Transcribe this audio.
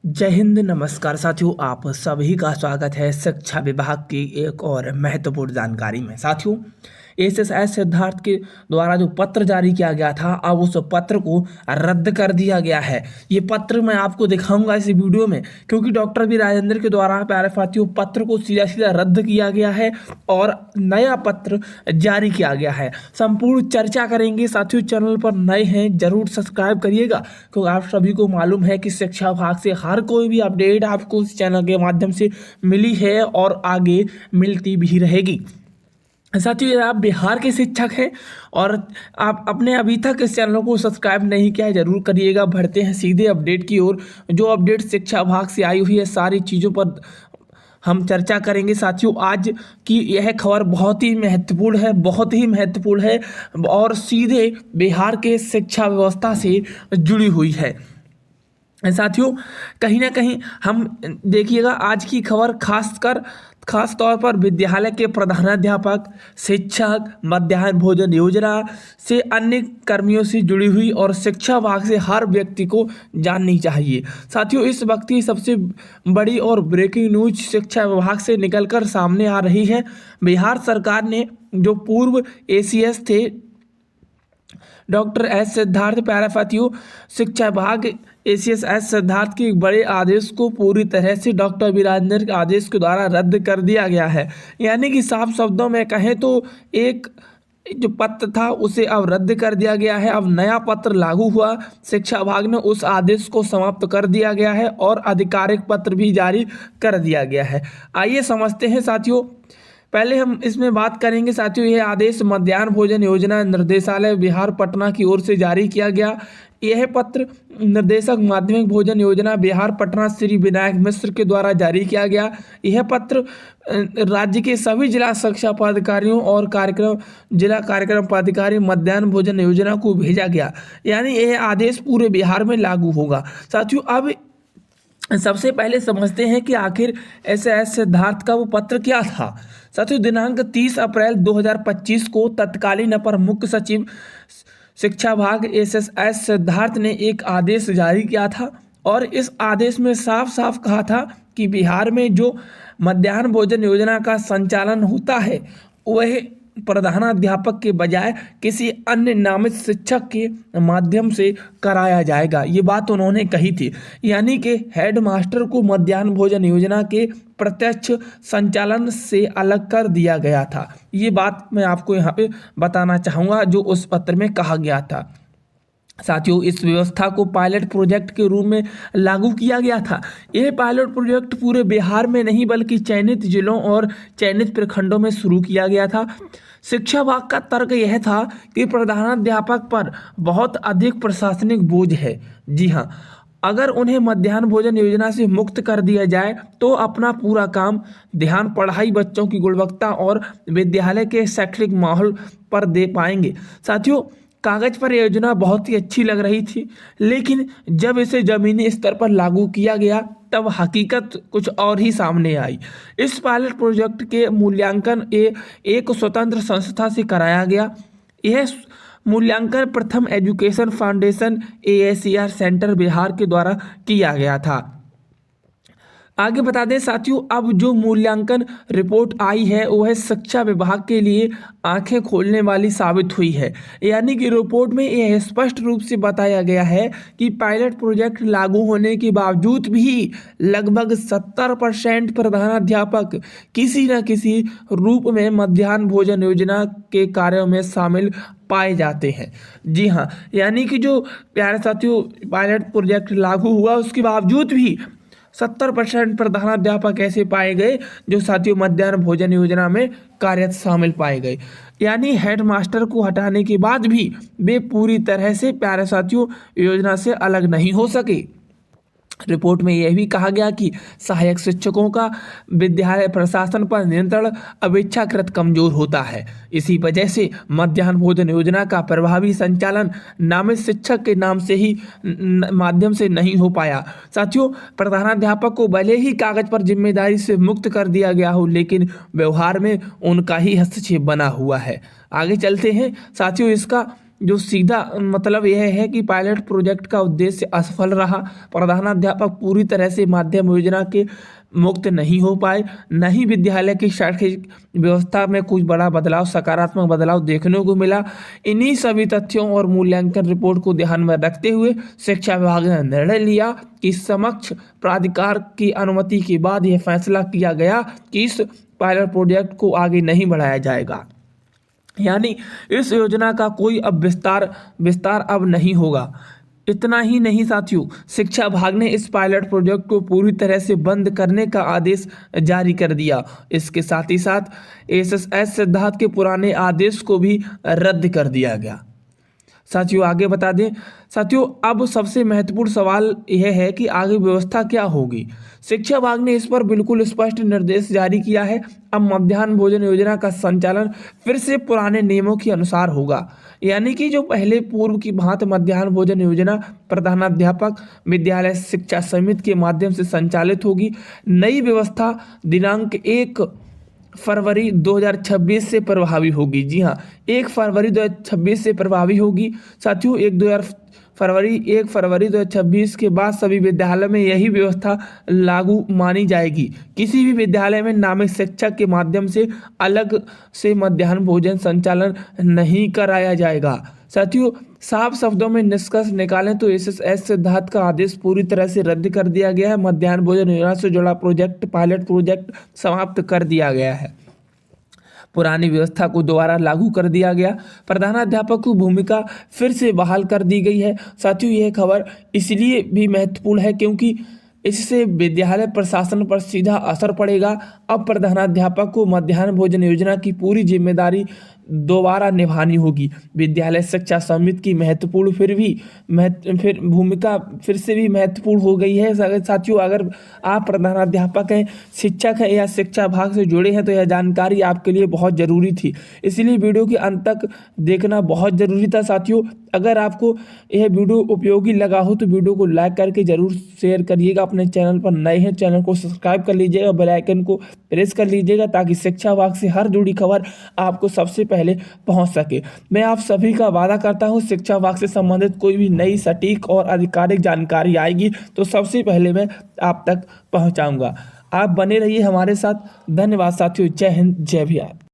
जय हिंद। नमस्कार साथियों, आप सभी का स्वागत है शिक्षा विभाग की एक और महत्वपूर्ण जानकारी में। साथियों, एसएसएस सिद्धार्थ के द्वारा जो पत्र जारी किया गया था, अब उस पत्र को रद्द कर दिया गया है। ये पत्र मैं आपको दिखाऊंगा इस वीडियो में, क्योंकि डॉक्टर बी राजेंद्र के द्वारा प्यारे साथियों पत्र को सीधा सीधा रद्द किया गया है और नया पत्र जारी किया गया है। संपूर्ण चर्चा करेंगे साथियों। चैनल पर नए हैं जरूर सब्सक्राइब करिएगा, क्योंकि आप सभी को मालूम है कि शिक्षा विभाग से हर कोई भी अपडेट आपको इस चैनल के माध्यम से मिली है और आगे मिलती भी रहेगी। साथियों, यदि आप बिहार के शिक्षक हैं और आप अपने अभी तक इस चैनल को सब्सक्राइब नहीं किया है जरूर करिएगा। बढ़ते हैं सीधे अपडेट की ओर। जो अपडेट शिक्षा विभाग से आई हुई है सारी चीज़ों पर हम चर्चा करेंगे। साथियों, आज की यह खबर बहुत ही महत्वपूर्ण है, बहुत ही महत्वपूर्ण है और सीधे बिहार के शिक्षा व्यवस्था से जुड़ी हुई है। साथियों, कहीं ना कहीं हम देखिएगा आज की खबर खास तौर पर विद्यालय के प्रधानाध्यापक, शिक्षक, मध्याह्न भोजन योजना से अन्य कर्मियों से जुड़ी हुई और शिक्षा विभाग से हर व्यक्ति को जाननी चाहिए। साथियों, इस वक्त की सबसे बड़ी और ब्रेकिंग न्यूज शिक्षा विभाग से निकलकर सामने आ रही है। बिहार सरकार ने जो पूर्व एसीएस थे डॉक्टर एस सिद्धार्थ, प्यारे साथियों, शिक्षा विभाग एसीएस एस सिद्धार्थ के एक बड़े आदेश को पूरी तरह से डॉक्टर बी राजेंद्र के आदेश के द्वारा रद्द कर दिया गया है। यानी कि साफ शब्दों में कहें तो एक जो पत्र था उसे अब रद्द कर दिया गया है। अब नया पत्र लागू हुआ। शिक्षा विभाग ने उस आदेश को समाप्त कर दिया गया है और आधिकारिक पत्र भी जारी कर दिया गया है। आइए समझते हैं साथियों। पहले हम इसमें बात करेंगे साथियों, यह आदेश मध्याह्न भोजन योजना निर्देशालय बिहार पटना की ओर से जारी किया गया। यह पत्र निर्देशक माध्यमिक भोजन योजना बिहार पटना श्री विनायक मिश्र के द्वारा जारी किया गया। यह पत्र राज्य के सभी जिला शिक्षा पदाधिकारियों और जिला कार्यक्रम पदाधिकारी मध्याह्न भोजन योजना को भेजा गया। यानी यह आदेश पूरे बिहार में लागू होगा। साथियों, अब सबसे पहले समझते हैं कि आखिर एसएस सिद्धार्थ का वो पत्र क्या था। साथियों, दिनांक 30 अप्रैल 2025 को तत्कालीन अपर मुख्य सचिव शिक्षा विभाग एसएस सिद्धार्थ ने एक आदेश जारी किया था और इस आदेश में साफ साफ कहा था कि बिहार में जो मध्याह्न भोजन योजना का संचालन होता है वह प्रधानाध्यापक के बजाय किसी अन्य नामित शिक्षक के माध्यम से कराया जाएगा। ये बात उन्होंने कही थी। यानी कि हेड मास्टर को मध्याह्न भोजन योजना के प्रत्यक्ष संचालन से अलग कर दिया गया था। ये बात मैं आपको यहाँ पे बताना चाहूँगा जो उस पत्र में कहा गया था। साथियों, इस व्यवस्था को पायलट प्रोजेक्ट के रूप में लागू किया गया था। यह पायलट प्रोजेक्ट पूरे बिहार में नहीं बल्कि चयनित जिलों और चयनित प्रखंडों में शुरू किया गया था। शिक्षा विभाग का तर्क यह था कि प्रधानाध्यापक पर बहुत अधिक प्रशासनिक बोझ है। जी हाँ, अगर उन्हें मध्याह्न भोजन योजना से मुक्त कर दिया जाए तो अपना पूरा काम ध्यान पढ़ाई, बच्चों की गुणवत्ता और विद्यालय के शैक्षणिक माहौल पर दे पाएंगे। साथियों, कागज पर योजना बहुत ही अच्छी लग रही थी, लेकिन जब इसे जमीनी स्तर पर लागू किया गया तब हकीकत कुछ और ही सामने आई। इस पायलट प्रोजेक्ट के मूल्यांकन एक स्वतंत्र संस्था से कराया गया। यह मूल्यांकन प्रथम education foundation AACR centre Bihar के द्वारा किया गया था। आगे बता दें साथियों, अब जो मूल्यांकन रिपोर्ट आई है वह शिक्षा विभाग के लिए आंखें खोलने वाली साबित हुई है। यानी कि रिपोर्ट में यह स्पष्ट रूप से बताया गया है कि पायलट प्रोजेक्ट लागू होने के बावजूद भी लगभग 70% प्रधानाध्यापक किसी न किसी रूप में मध्याह्न भोजन योजना के कार्यों में शामिल पाए जाते हैं। जी हाँ, यानी कि जो प्यारे साथियों पायलट प्रोजेक्ट लागू हुआ उसके बावजूद भी 70% प्रधानाध्यापक ऐसे पाए गए जो साथियों मध्याह्न भोजन योजना में कार्यरत शामिल पाए गए। यानी हेड मास्टर को हटाने के बाद भी वे पूरी तरह से प्यारे साथियों योजना से अलग नहीं हो सके। रिपोर्ट में यह भी कहा गया कि सहायक शिक्षकों का विद्यालय प्रशासन पर नियंत्रण अपेक्षाकृत कमजोर होता है। इसी वजह से मध्याह्न भोजन योजना का प्रभावी संचालन नामित शिक्षक के नाम से ही माध्यम से नहीं हो पाया। साथियों, प्रधानाध्यापक को भले ही कागज पर जिम्मेदारी से मुक्त कर दिया गया हो, लेकिन व्यवहार में उनका ही हस्तक्षेप बना हुआ है। आगे चलते हैं साथियों, इसका जो सीधा मतलब यह है कि पायलट प्रोजेक्ट का उद्देश्य असफल रहा। प्रधानाध्यापक पूरी तरह से माध्यम योजना के मुक्त नहीं हो पाए, न ही विद्यालय की शैक्षिक व्यवस्था में कुछ बड़ा बदलाव, सकारात्मक बदलाव देखने को मिला। इन्हीं सभी तथ्यों और मूल्यांकन रिपोर्ट को ध्यान में रखते हुए शिक्षा विभाग ने निर्णय लिया कि समक्ष प्राधिकार की अनुमति के बाद यह फैसला किया गया कि इस पायलट प्रोजेक्ट को आगे नहीं बढ़ाया जाएगा, यानी इस योजना का कोई अब विस्तार अब नहीं होगा। इतना ही नहीं साथियों, शिक्षा विभाग ने इस पायलट प्रोजेक्ट को पूरी तरह से बंद करने का आदेश जारी कर दिया। इसके साथ ही साथ एसएसएस सिद्धार्थ के पुराने आदेश को भी रद्द कर दिया गया। साथियों आगे बता दें साथियों, अब सबसे महत्वपूर्ण सवाल यह है कि आगे व्यवस्था क्या होगी। शिक्षा विभाग ने इस पर बिल्कुल स्पष्ट निर्देश जारी किया है। अब मध्याह्न भोजन योजना का संचालन फिर से पुराने नियमों के अनुसार होगा, यानी कि जो पहले पूर्व की भांति मध्याह्न भोजन योजना प्रधानाध्यापक विद्यालय शिक्षा समिति के माध्यम से संचालित होगी। नई व्यवस्था दिनांक 1 फरवरी 2026 से प्रभावी होगी। जी हाँ, 1 फरवरी 2026 से प्रभावी होगी। साथियों 1 फरवरी 2026 के बाद सभी विद्यालय में यही व्यवस्था लागू मानी जाएगी। किसी भी विद्यालय में नामित शिक्षक के माध्यम से अलग से मध्याह्न भोजन संचालन नहीं कराया जाएगा। साथियों साफ शब्दों में निष्कर्ष निकालें तो एसएसएस सिद्धार्थ का आदेश पूरी तरह से रद्द कर दिया गया है। मध्याह्न भोजन योजना से जुड़ा पायलट प्रोजेक्ट समाप्त कर दिया गया है। पुरानी व्यवस्था को दोबारा लागू कर दिया गया। प्रधानाध्यापक की भूमिका फिर से बहाल कर दी गई है। साथियों यह खबर इसलिए भी महत्वपूर्ण है क्योंकि इससे विद्यालय प्रशासन पर सीधा असर पड़ेगा। अब प्रधानाध्यापक को मध्याह्न भोजन योजना की पूरी जिम्मेदारी दोबारा निभानी होगी। विद्यालय शिक्षा समिति की महत्वपूर्ण फिर भूमिका फिर से भी महत्वपूर्ण हो गई है। साथियों अगर आप प्रधानाध्यापक हैं, शिक्षक हैं या शिक्षा विभाग से जुड़े हैं तो यह जानकारी आपके लिए बहुत ज़रूरी थी, इसलिए वीडियो के अंत तक देखना बहुत ज़रूरी था। साथियों अगर आपको यह वीडियो उपयोगी लगा हो तो वीडियो को लाइक करके ज़रूर शेयर करिएगा। अपने चैनल पर नए हैं, चैनल को सब्सक्राइब कर लीजिएगा, बेल आइकन को प्रेस कर लीजिएगा ताकि शिक्षा विभाग से हर जुड़ी खबर आपको सबसे पहले पहुंच सके। मैं आप सभी का वादा करता हूं शिक्षा विभाग से संबंधित कोई भी नई सटीक और आधिकारिक जानकारी आएगी तो सबसे पहले मैं आप तक पहुंचाऊंगा। आप बने रहिए हमारे साथ। धन्यवाद साथियों। जय हिंद, जय बिहार।